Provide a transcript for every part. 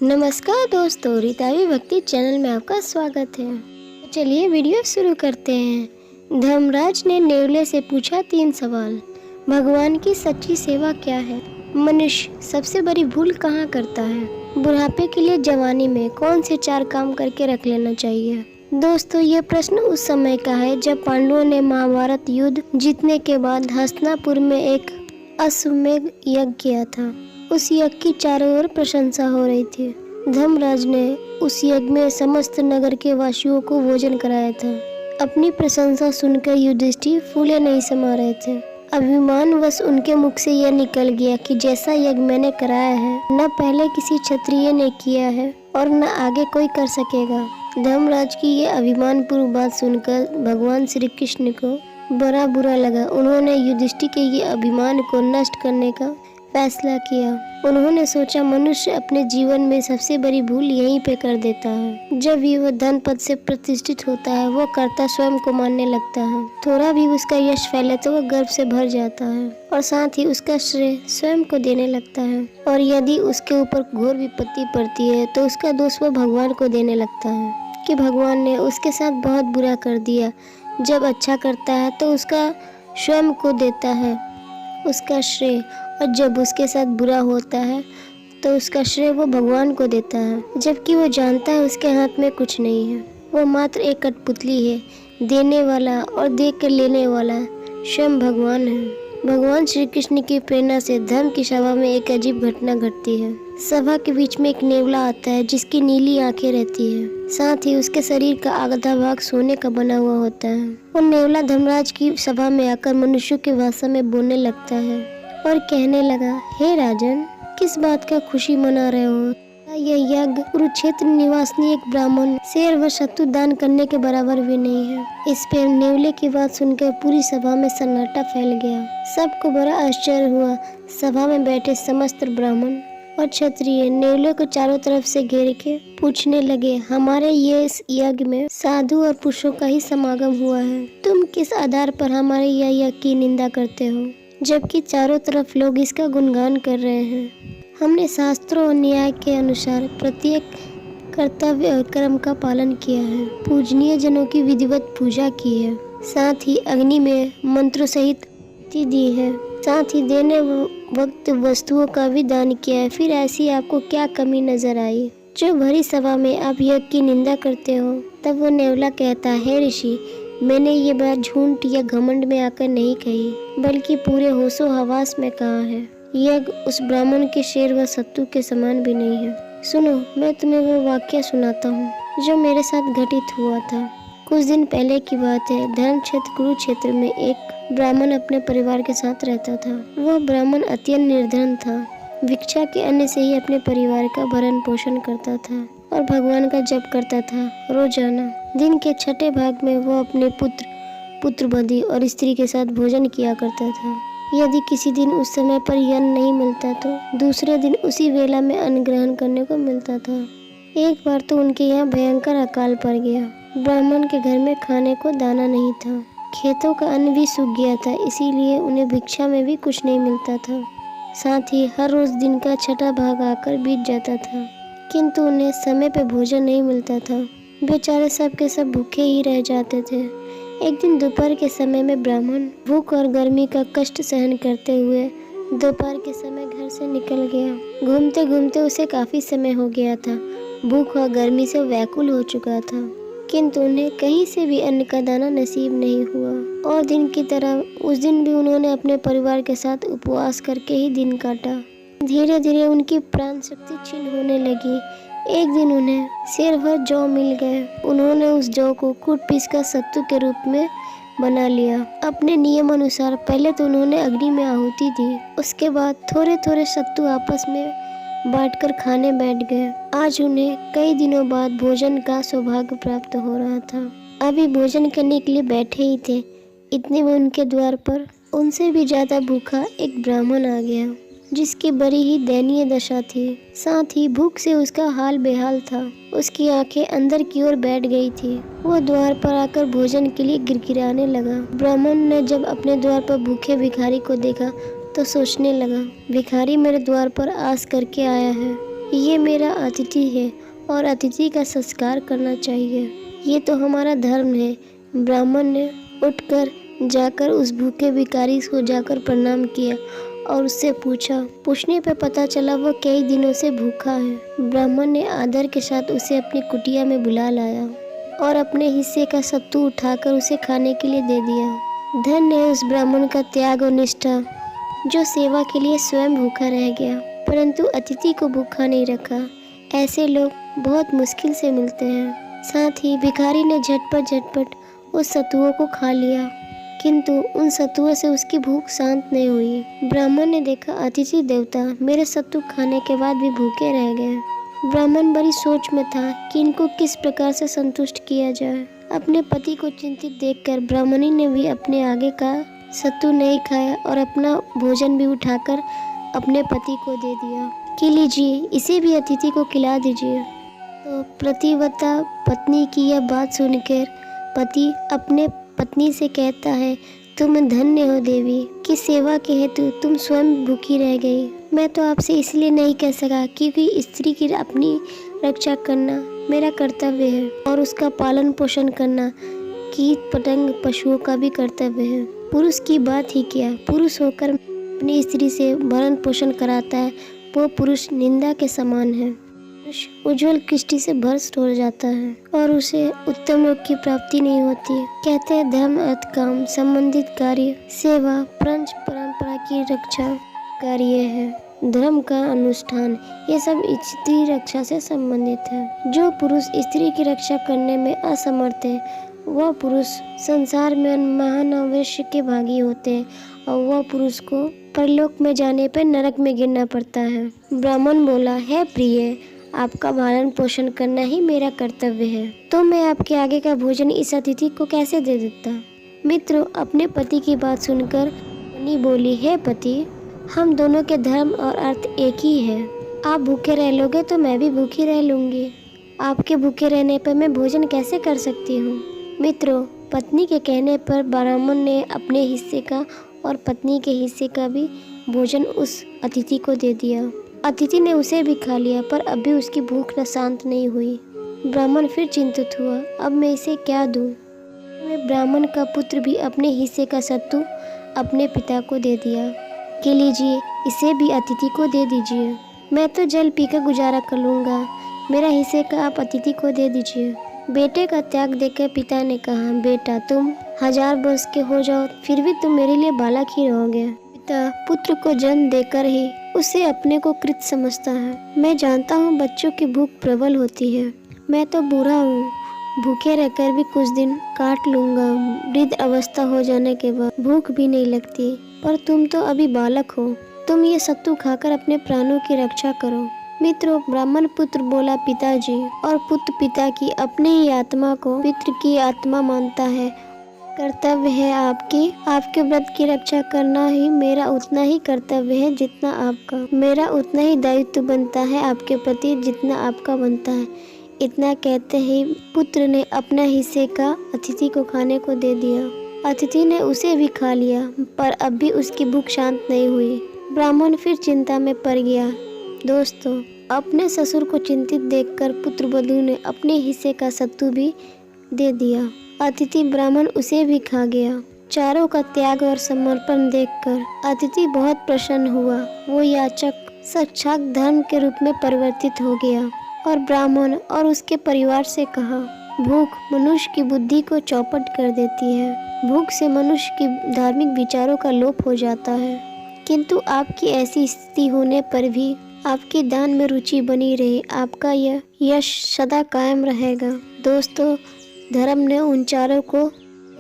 नमस्कार दोस्तों, रितावी भक्ति चैनल में आपका स्वागत है। तो चलिए वीडियो शुरू करते हैं। धर्मराज ने नेवले से पूछा 3 सवाल। भगवान की सच्ची सेवा क्या है? मनुष्य सबसे बड़ी भूल कहाँ करता है? बुढ़ापे के लिए जवानी में कौन से 4 काम करके रख लेना चाहिए? दोस्तों, ये प्रश्न उस समय का है जब पांडवों ने महाभारत युद्ध जीतने के बाद हस्तिनापुर में एक अश्वमेध यज्ञ किया था। उस यज्ञ की चारों ओर प्रशंसा हो रही थी। धर्मराज ने उस यज्ञ में समस्त नगर के वासियों को भोजन कराया था। अपनी प्रशंसा सुनकर युधिष्ठिर फूले नहीं समा रहे थे। अभिमानवश उनके मुख से यह निकल गया कि जैसा यज्ञ मैंने कराया है, न पहले किसी क्षत्रिय ने किया है और न आगे कोई कर सकेगा। धर्मराज की ये अभिमानपूर्ण बात सुनकर भगवान श्री कृष्ण को बड़ा बुरा लगा। उन्होंने युधिष्ठिर के ये अभिमान को नष्ट करने का फैसला किया। उन्होंने सोचा, मनुष्य अपने जीवन में सबसे बड़ी भूल यहीं पे कर देता है। जब भी वह धन पद से प्रतिष्ठित होता है, वो कर्ता स्वयं को मानने लगता है। थोड़ा भी उसका यश फैले तो वह गर्व से भर जाता है और साथ ही उसका श्रेय स्वयं को देने लगता है। और यदि उसके ऊपर घोर विपत्ति पड़ती है तो उसका दोष वह भगवान को देने लगता है कि भगवान ने उसके साथ बहुत बुरा कर दिया। जब अच्छा करता है तो उसका स्वयं को देता है उसका श्रेय, और जब उसके साथ बुरा होता है तो उसका श्रेय वो भगवान को देता है, जबकि वो जानता है उसके हाथ में कुछ नहीं है। वो मात्र एक कठपुतली है। देने वाला और दे कर लेने वाला स्वयं भगवान है। भगवान श्री कृष्ण की प्रेरणा से धर्म की सभा में एक अजीब घटना घटती है। सभा के बीच में एक नेवला आता है जिसकी नीली आंखें रहती है। साथ ही उसके शरीर का आधा भाग सोने का बना हुआ होता है। वो नेवला धर्मराज की सभा में आकर मनुष्यों की भाषा में बोलने लगता है और कहने लगा, हे राजन, किस बात का खुशी मना रहे हो? यह यज्ञ कुरुक्षेत्र निवासी एक ब्राह्मण शेर व शत्रु दान करने के बराबर भी नहीं है। इस पर नेवले की बात सुनकर पूरी सभा में सन्नाटा फैल गया। सबको बड़ा आश्चर्य हुआ। सभा में बैठे समस्त ब्राह्मण और क्षत्रिय नेवले को चारों तरफ से घेर के पूछने लगे, हमारे ये यज्ञ में साधु और पुरुषों का ही समागम हुआ है। तुम किस आधार पर हमारे यह यज्ञ की निंदा करते हो, जबकि चारों तरफ लोग इसका गुणगान कर रहे हैं? हमने शास्त्रों और न्याय के अनुसार प्रत्येक कर्तव्य और कर्म का पालन किया है। पूजनीय जनों की विधिवत पूजा की है। साथ ही अग्नि में मंत्रों सहित दी है। साथ ही देने वक्त वस्तुओं का भी दान किया है। फिर ऐसी आपको क्या कमी नजर आई जो भरी सभा में आप यज्ञ की निंदा करते हो? तब वो नेवला कहता है, हे ऋषि, मैंने ये बात झूठ या घमंड में आकर नहीं कही, बल्कि पूरे होशो हवास में कहा है। यज्ञ उस ब्राह्मण के शेर व शत्रु के समान भी नहीं है। सुनो, मैं तुम्हें वो वाक्य सुनाता हूँ जो मेरे साथ घटित हुआ था। कुछ दिन पहले की बात है। धर्म क्षेत्र कुरुक्षेत्र में एक ब्राह्मण अपने परिवार के साथ रहता था। वह ब्राह्मण अत्यंत निर्धन था। भिक्षा के अन्न से ही अपने परिवार का भरण पोषण करता था और भगवान का जप करता था रोजाना। दिन के छठे भाग में वह अपने पुत्रवधि और स्त्री के साथ भोजन किया करता था। यदि किसी दिन उस समय पर अन्न नहीं मिलता तो दूसरे दिन उसी वेला में अन्न ग्रहण करने को मिलता था। एक बार तो उनके यहाँ भयंकर अकाल पड़ गया। ब्राह्मण के घर में खाने को दाना नहीं था। खेतों का अन्न भी सूख गया था, इसीलिए उन्हें भिक्षा में भी कुछ नहीं मिलता था। साथ ही हर रोज दिन का छठा भाग आकर बीत जाता था, किंतु उन्हें समय पर भोजन नहीं मिलता था। बेचारे सब के सब भूखे ही रह जाते थे। एक दिन दोपहर के समय में ब्राह्मण भूख और गर्मी का कष्ट सहन करते हुए दोपहर के समय घर से निकल गया। घूमते घूमते उसे काफी समय हो गया था। भूख और गर्मी से व्याकुल हो चुका था, किंतु उन्हें कहीं से भी अन्न का दाना नसीब नहीं हुआ। और दिन की तरह उस दिन भी उन्होंने अपने परिवार के साथ उपवास करके ही दिन काटा। धीरे धीरे उनकी प्राण शक्ति क्षीण होने लगी। एक दिन उन्हें शेर भर जौ मिल गए। उन्होंने उस जौ को कूट पीस कर सत्तू के रूप में बना लिया। अपने नियम अनुसार पहले तो उन्होंने अग्नि में आहुति दी। उसके बाद थोड़े थोड़े सत्तू आपस में बांटकर खाने बैठ गए। आज उन्हें कई दिनों बाद भोजन का सौभाग्य प्राप्त हो रहा था। अभी भोजन करने के लिए बैठे ही थे, इतने में उनके द्वार पर उनसे भी ज्यादा भूखा एक ब्राह्मण आ गया, जिसकी बड़ी ही दयनीय दशा थी। साथ ही भूख से उसका हाल बेहाल था। उसकी आंखें अंदर की ओर बैठ गई थी। वो द्वार पर आकर भोजन के लिए गिड़गिड़ाने लगा। ब्राह्मण ने जब अपने द्वार पर भूखे भिखारी को देखा तो सोचने लगा, भिखारी मेरे द्वार पर आस करके आया है, ये मेरा अतिथि है और अतिथि का संस्कार करना चाहिए, ये तो हमारा धर्म है। ब्राह्मण ने उठकर जाकर उस भूखे भिखारी को जाकर प्रणाम किया और उससे पूछने पर पता चला वो कई दिनों से भूखा है। ब्राह्मण ने आदर के साथ उसे अपनी कुटिया में बुला लाया और अपने हिस्से का सत्तू उठाकर उसे खाने के लिए दे दिया। धन्य है उस ब्राह्मण का त्याग और निष्ठा, जो सेवा के लिए स्वयं भूखा रह गया परंतु अतिथि को भूखा नहीं रखा। ऐसे लोग बहुत मुश्किल से मिलते हैं। साथ ही भिखारी ने झटपट उस सत्तुओं को खा लिया, किंतु उन सत्तुओं से उसकी भूख शांत नहीं हुई। ब्राह्मण ने देखा अतिथि देवता मेरे सत्तू खाने के बाद भी भूखे रह गए। ब्राह्मण बड़ी सोच में था कि इनको किस प्रकार से संतुष्ट किया जाए। अपने पति को चिंतित देखकर ब्राह्मणी ने भी अपने आगे का सत्तू नहीं खाया और अपना भोजन भी उठाकर अपने पति को दे दिया कि लीजिए, इसे भी अतिथि को खिला दीजिए। तो प्रतिव्रता पत्नी की यह बात सुनकर पति अपने पत्नी से कहता है, तुम धन्य हो देवी कि सेवा के हेतु तुम स्वयं भूखी रह गई। मैं तो आपसे इसलिए नहीं कह सका क्योंकि स्त्री की अपनी रक्षा करना मेरा कर्तव्य है और उसका पालन पोषण करना कीट पतंग पशुओं का भी कर्तव्य है। पुरुष की बात ही क्या, पुरुष होकर अपनी स्त्री से भरण पोषण कराता है, वो पुरुष निंदा के समान है। उज्जवल कृष्टि से भ्रष्ट हो जाता है और उसे उत्तम लोक की प्राप्ति नहीं होती। कहते हैं धर्म अर्थ काम संबंधित कार्य सेवा पंच परंपरा की रक्षा कार्य है। धर्म का अनुष्ठान ये सब स्त्री रक्षा से संबंधित है। जो पुरुष स्त्री की रक्षा करने में असमर्थ है वह पुरुष संसार में महानवेश्य के भागी होते हैं और वह पुरुष को परलोक में जाने पर नरक में गिरना पड़ता है। ब्राह्मण बोला, है प्रिय, आपका पालन पोषण करना ही मेरा कर्तव्य है, तो मैं आपके आगे का भोजन इस अतिथि को कैसे दे देता। मित्रों, अपने पति की बात सुनकर पत्नी बोली, हे पति, हम दोनों के धर्म और अर्थ एक ही है। आप भूखे रह लोगे तो मैं भी भूखी रह लूंगी। आपके भूखे रहने पर मैं भोजन कैसे कर सकती हूँ। मित्रों, पत्नी के कहने पर ब्राह्मण ने अपने हिस्से का और पत्नी के हिस्से का भी भोजन उस अतिथि को दे दिया। अतिथि ने उसे भी खा लिया पर अब भी उसकी भूख न शांत नहीं हुई। ब्राह्मण फिर चिंतित हुआ, अब मैं इसे क्या दूं। मैं ब्राह्मण का पुत्र भी अपने हिस्से का सत्तू अपने पिता को दे दिया कि लीजिए, इसे भी अतिथि को दे दीजिए। मैं तो जल पीकर गुजारा कर लूँगा, मेरा हिस्से का आप अतिथि को दे दीजिए। बेटे का त्याग देखकर पिता ने कहा, बेटा तुम 1000 वर्ष के हो जाओ फिर भी तुम मेरे लिए बालक ही रहोगे। पिता पुत्र को जन्म देकर ही उसे अपने को कृत समझता है। मैं जानता हूँ बच्चों की भूख प्रबल होती है। मैं तो बूढ़ा हूँ, भूखे रहकर भी कुछ दिन काट लूँगा। वृद्ध अवस्था हो जाने के बाद भूख भी नहीं लगती, पर तुम तो अभी बालक हो, तुम ये सत्तू खाकर अपने प्राणों की रक्षा करो। मित्रों, ब्राह्मण पुत्र बोला, पिताजी, और पुत्र पिता की अपने ही आत्मा को पितृ की आत्मा मानता है। कर्तव्य है आपके व्रत की रक्षा करना ही मेरा उतना ही कर्तव्य है जितना आपका। मेरा उतना ही दायित्व बनता है आपके प्रति जितना आपका बनता है। इतना कहते ही पुत्र ने अपना हिस्से का अतिथि को खाने को दे दिया। अतिथि ने उसे भी खा लिया पर अब भी उसकी भूख शांत नहीं हुई। ब्राह्मण फिर चिंता में पड़ गया। दोस्तों, अपने ससुर को चिंतित देखकर पुत्र वधू ने अपने हिस्से का सत्तू भी दे दिया। अतिथि ब्राह्मण उसे भी खा गया। चारों का त्याग और समर्पण देखकर अतिथि बहुत प्रसन्न हुआ। वो याचक साक्षात धर्म के रूप में परिवर्तित हो गया और ब्राह्मण और उसके परिवार से कहा, भूख मनुष्य की बुद्धि को चौपट कर देती है। भूख से मनुष्य की धार्मिक विचारों का लोप हो जाता है, किंतु आपकी ऐसी स्थिति होने पर भी आपके दान में रुचि बनी रही, आपका यह यश सदा कायम रहेगा। दोस्तों, धर्म ने उन चारों को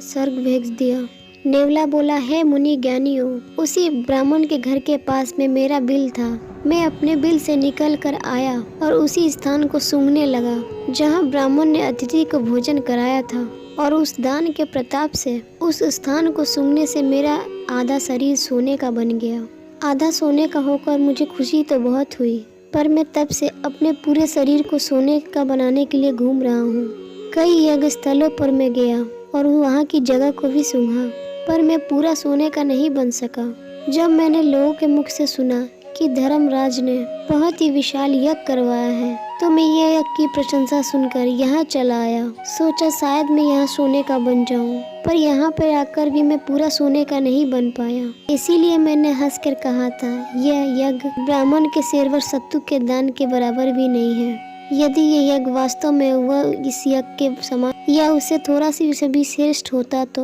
स्वर्ग भेज दिया। नेवला बोला, हे मुनि ज्ञानियों, उसी ब्राह्मण के घर के पास में मेरा बिल था। मैं अपने बिल से निकल कर आया और उसी स्थान को सूंघने लगा जहाँ ब्राह्मण ने अतिथि को भोजन कराया था, और उस दान के प्रताप से उस स्थान को सूंघने से मेरा आधा शरीर सोने का बन गया। आधा सोने का होकर मुझे खुशी तो बहुत हुई, पर मैं तब से अपने पूरे शरीर को सोने का बनाने के लिए घूम रहा हूँ। कई यज्ञ स्थलों पर मैं गया और वहाँ की जगह को भी सूंघा, पर मैं पूरा सोने का नहीं बन सका। जब मैंने लोगों के मुख से सुना कि धर्मराज ने बहुत ही विशाल यज्ञ करवाया है, तो मैं ये यज्ञ की प्रशंसा सुनकर यहाँ चला आया। सोचा शायद मैं यहाँ सोने का बन जाऊँ, पर यहाँ पर आकर भी मैं पूरा सोने का नहीं बन पाया। इसीलिए मैंने हंसकर कहा था, यह यज्ञ ब्राह्मण के शेरवर सत्तू के दान के बराबर भी नहीं है। यदि ये यज्ञ वास्तव में वह इस यज्ञ के समान या उससे थोड़ा सी भी श्रेष्ठ होता तो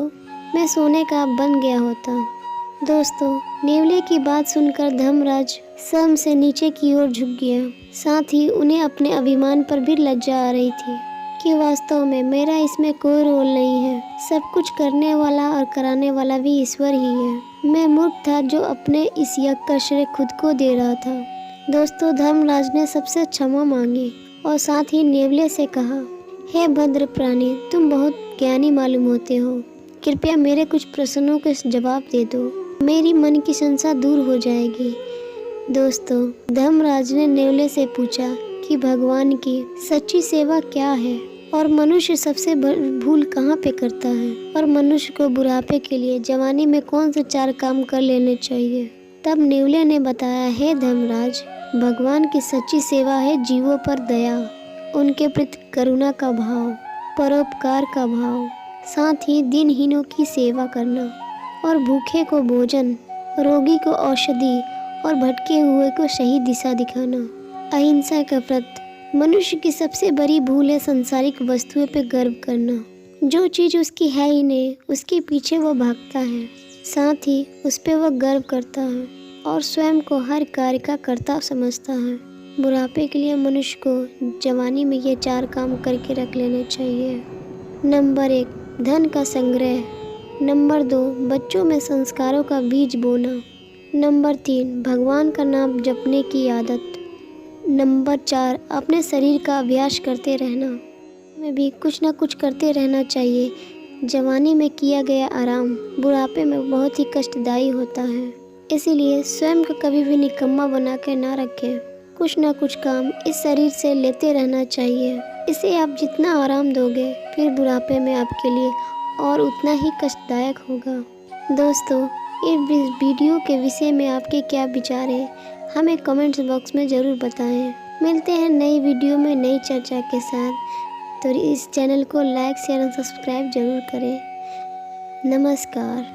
मैं सोने का बन गया होता। दोस्तों, नेवले की बात सुनकर धर्मराज शर्म से नीचे की ओर झुक गया। साथ ही उन्हें अपने अभिमान पर भी लज्जा आ रही थी कि वास्तव में मेरा इसमें कोई रोल नहीं है। सब कुछ करने वाला और कराने वाला भी ईश्वर ही है। मैं मूर्ख था जो अपने इस यज्ञ का श्रेय खुद को दे रहा था। दोस्तों, धर्मराज ने सबसे क्षमा मांगी और साथ ही नेवले से कहा, हे भद्र प्राणी, तुम बहुत ज्ञानी मालूम होते हो। कृपया मेरे कुछ प्रश्नों के जवाब दे दो, मेरी मन की शंका दूर हो जाएगी। दोस्तों, धर्मराज ने नेवले से पूछा कि भगवान की सच्ची सेवा क्या है और मनुष्य सबसे भूल कहाँ पे करता है और मनुष्य को बुढ़ापे के लिए जवानी में कौन से 4 काम कर लेने चाहिए। तब नेवले ने बताया, हे धर्मराज, भगवान की सच्ची सेवा है जीवों पर दया, उनके प्रति करुणा का भाव, परोपकार का भाव, साथ ही दिनहीनों की सेवा करना और भूखे को भोजन, रोगी को औषधि और भटके हुए को सही दिशा दिखाना। अहिंसा का व्रत। मनुष्य की सबसे बड़ी भूल है सांसारिक वस्तुओं पे गर्व करना। जो चीज़ उसकी है ही नहीं, उसके पीछे वो भागता है, साथ ही उस पे वह गर्व करता है और स्वयं को हर कार्य का कर्ता समझता है। बुढ़ापे के लिए मनुष्य को जवानी में ये 4 काम करके रख लेने चाहिए। नंबर 1, धन का संग्रह। नंबर 2, बच्चों में संस्कारों का बीज बोना। नंबर 3, भगवान का नाम जपने की आदत। नंबर 4, अपने शरीर का अभ्यास करते रहना। में भी कुछ ना कुछ करते रहना चाहिए। जवानी में किया गया आराम बुढ़ापे में बहुत ही कष्टदायी होता है। इसीलिए स्वयं को कभी भी निकम्मा बना के ना रखें। कुछ ना कुछ काम इस शरीर से लेते रहना चाहिए। इसे आप जितना आराम दोगे, फिर बुढ़ापे में आपके लिए और उतना ही कष्टदायक होगा। दोस्तों, इस वीडियो के विषय में आपके क्या विचार हैं, हमें कमेंट्स बॉक्स में ज़रूर बताएं। मिलते हैं नई वीडियो में नई चर्चा के साथ। तो इस चैनल को लाइक, शेयर और सब्सक्राइब जरूर करें। नमस्कार।